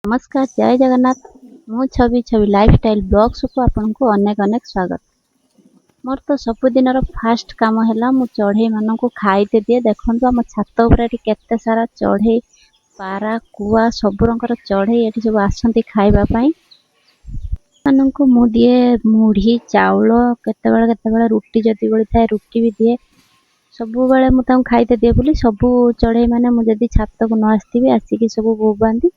नमस्कार जय जगन्नाथ मु छवि छवि लाइफस्टाइल ब्लॉग्स को आपनको अनेक अनेक स्वागत। मोर तो सबुदिन फास्ट काम है मु चढ़ई मान को खाईते दिए। देखो आम छात उपर केते सारा चढ़ई पारा कुआ सब रंगर चढ़ई ये सब आसती खावाई मानू मु दिए मुढ़ी चाउल केते रुटी जदि बड़ी थाए रुटी भी दिए सब बेले मुझे खाईते दिए बोली सबू चढ़ई मैंने मुझे छात को न आसती आसिकी सब बोबाती।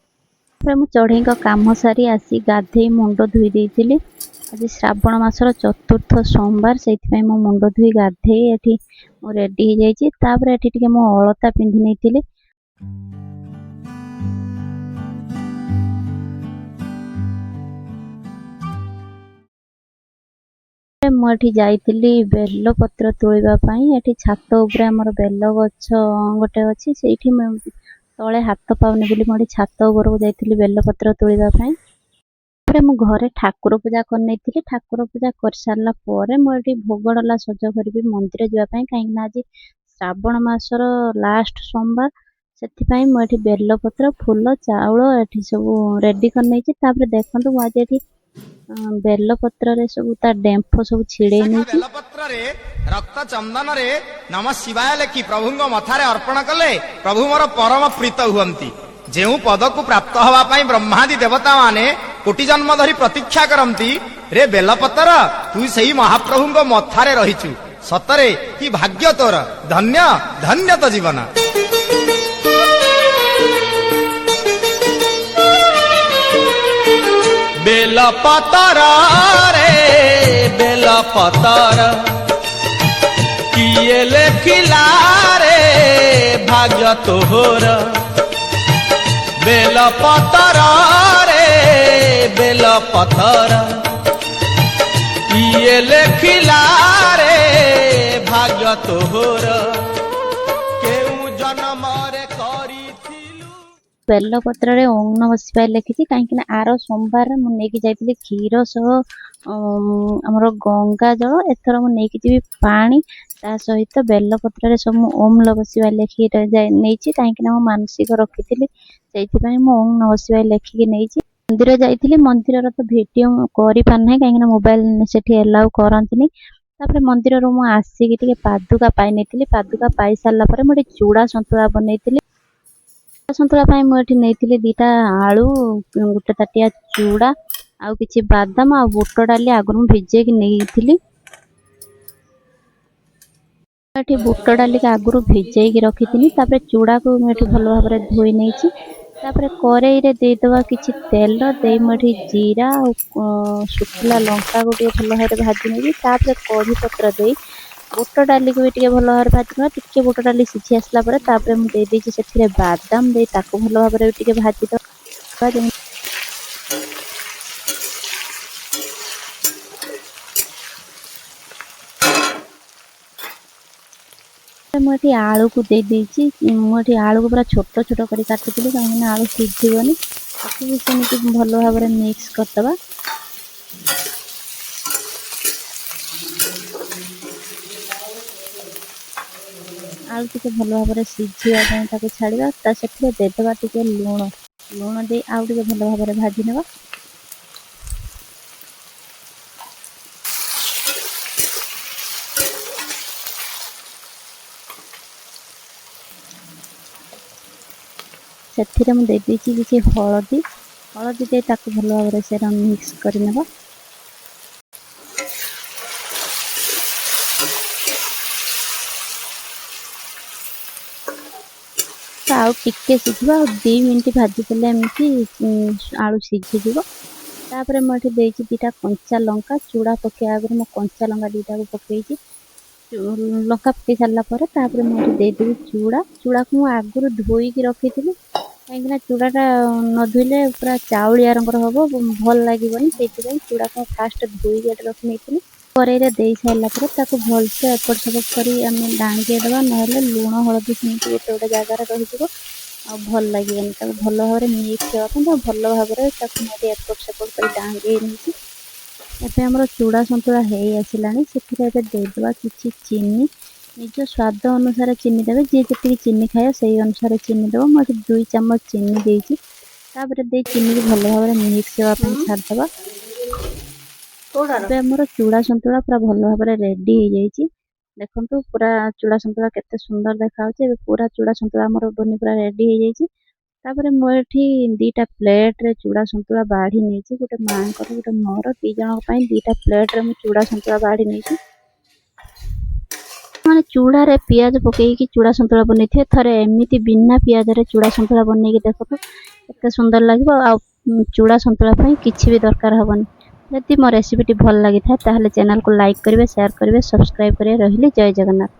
मु चढ़ई काम सारी आसी गाधे मुंड धोई देती। आज श्रावण मासर चतुर्थ सोमवार से मो मुंड धोई गाधे ये रेडी हो जाइए। मो अलता पिंधि नहीं मुझे जाइली बेल पत्र तोड़ापी। छात उपर आमर बेल गछ गोटे अच्छी से तले हाथ पाऊनी बोली मुझे छात उपर को जाइली बेल पत्र तोड़ापी। मु घरे ठाकुर पूजा करनी ठाकुर पूजा कर सारा मुझे भोग डला सज करी मंदिर जावाई कहीं आज श्रावण मासर लास्ट सोमवार से मुझे बेल पत्र फूल चाउल ये सब रेडी कर देखो मुझे ये बेल पत्र सब डेम्फ सब छिड़े बेल पत्र रक्त चंदन रे नम शिवाय लेखि प्रभु मथारे अर्पण कले प्रभु मोर परम प्रीत हुंती। जो पद को प्राप्त हवापाई ब्रह्मादि देवता माने कोटि जन्म धरी प्रतीक्षा करती रे बेलपतर तू सही महाप्रभु मथारे रहीचु सतरे कि भाग्य तोर धन्य धन्य तो जीवन। बेलपतर रे बेलपतर किए लेखिला रे भाग्य तोहर। बेलपतर रे बेलपतर किए लेखिला रे भाग्य तोहर केउ जन्म रे करिथिलु। बेल पत्र ओम नमः शिवाय लिखी कहीं आर सोमवार मुझे जाइली क्षीर सह आमर गंगा जल एथर मुझे पानी ता सहित बेल पत्र सब ओम नमः शिवाय लिखी नहीं कहीं मानसिक रखी से ओम नमः शिवाय लिखिकी नहीं मंदिर जाइली। मंदिर तो वीडियो कर पारना कहीं मोबाइल से एलाउ करती तापर मंदिर मु आसिकी पादुका पाई नहीं पादुका पाई सारा मुझे चूड़ा सतुला बनई सतुला मुझे नहीं दीटा आलू गोटे ताटिया चूड़ा आउ किछि बादाम आ बुट डाली आगु भिजे नहीं बुट डाली आगु भिजे रखी चूड़ा को मुझे भल भाव में धोई नहीं कड़ई देदेवा किछि तेल दे मुझे जीरा शुखला लंका को भल भाव में भाजी नहीं कढ़ी पत्र दे बुट डाली को भी भल भाव भाजी टे बुट डाली सीझी आसला मुझे बादाम दे भल भाव में भाजी दे मुझे आलू को दे देती मुझे आलू को पूरा छोट छोट कर काटुली कहीं आलू सीझीबनी सेमती भल भाव में मिक्स करदे। आलू टे भल भाव में सीझापी छाड़ा से देदेवा टे लुण लुण दे आउ टे भल भाव में भाजी नवा। से मुझे किसी हलदी हलदी दे भल भाव में से मिक्स करने आउ टिके सीझा 2 मिनट भाजी देले एमती आलू सीझीज मुझे देती दीटा कंचा लंका चूड़ा पके आगे मो कंचा लंका दीटा को पकई लंका पकई सारापर मुझे देदेवी चूड़ा चूड़ा को आगुरी धोईकी रखी कहीं चूड़ाटा न धोले पूरा चाउलिया रंगर हम भल लगे से चूड़ा को फास्ट धोई रखी नहीं कड़ई दे सारापर भलसे एपट सेपट कर डांगे देवा ना लुण हलदी सेमती गोटे गोटे जगार रही भल लगे भल भाव में मिक्स होगा भल भाव में एपट सेपट कर डांगे नहीं आम चूड़ा सतुला हो आसला से देदेवा कि चीनी निज स्वाद अनुसार चीनी देवे जी जी चीनी खाए से अनुसार चीनी देव मुझे 2 चम्मच चीनी देती ତାପରେ ଦେଇ ଚିନିକି ଭଲ ଭାବରେ ମିକ୍ସ ହେବା ପାଇଁ ଛାଡ଼ିଦେବା। ଏବେ ଆମର ଚୁଡ଼ା ସନ୍ତୁଳା ପୁରା ଭଲ ଭାବରେ ରେଡି ହେଇଯାଇଛି। ଦେଖନ୍ତୁ ପୁରା ଚୁଡ଼ା ସନ୍ତୁଳା କେତେ ସୁନ୍ଦର ଦେଖାଯାଉଛି। ଏବେ ପୁରା ଚୁଡ଼ା ସନ୍ତୁଳା ଆମର ବନି ପୁରା ରେଡି ହେଇଯାଇଛି। ତାପରେ ମୁଁ ଏଠି 2ଟା ପ୍ଲେଟରେ ଚୁଡ଼ା ସନ୍ତୁଳା ବାଢ଼ି ନେଇଛି। ଗୋଟେ ମାଆଙ୍କର ଗୋଟେ ମୋର 2 ଜଣଙ୍କ ପାଇଁ 2ଟା ପ୍ଲେଟରେ ମୁଁ ଚୁଡ଼ା ସନ୍ତୁଳା ବାଢ଼ି ନେଇଛି। ମାନେ ଚୁଡ଼ାରେ ପିଆଜ ପକେଇକି ଚୁଡ଼ା ସନ୍ତୁଳା ବନେଇଥିବେ, ଥରେ ଏମିତି ବିନା ପିଆଜରେ ଚୁଡ଼ା ସନ୍ତୁଳା ବନେଇକି ଦେଖନ୍ତୁ କେତେ ସୁନ୍ଦର ଲାଗିବ। ଆଉ ଚୁଡ଼ା ସନ୍ତୁଳା ପାଇଁ କିଛି ବି ଦରକାର ହବନି। ଯଦି ମୋ ରେସିପିଟି ଭଲ ଲାଗିଥାଏ ତାହେଲେ ଚ୍ୟାନେଲକୁ ଲାଇକ୍ କରିବେ, ସେୟାର କରିବେ, ସବସ୍କ୍ରାଇବ୍ କରିବେ। ରହିଲି, ଜୟ ଜଗନ୍ନାଥ।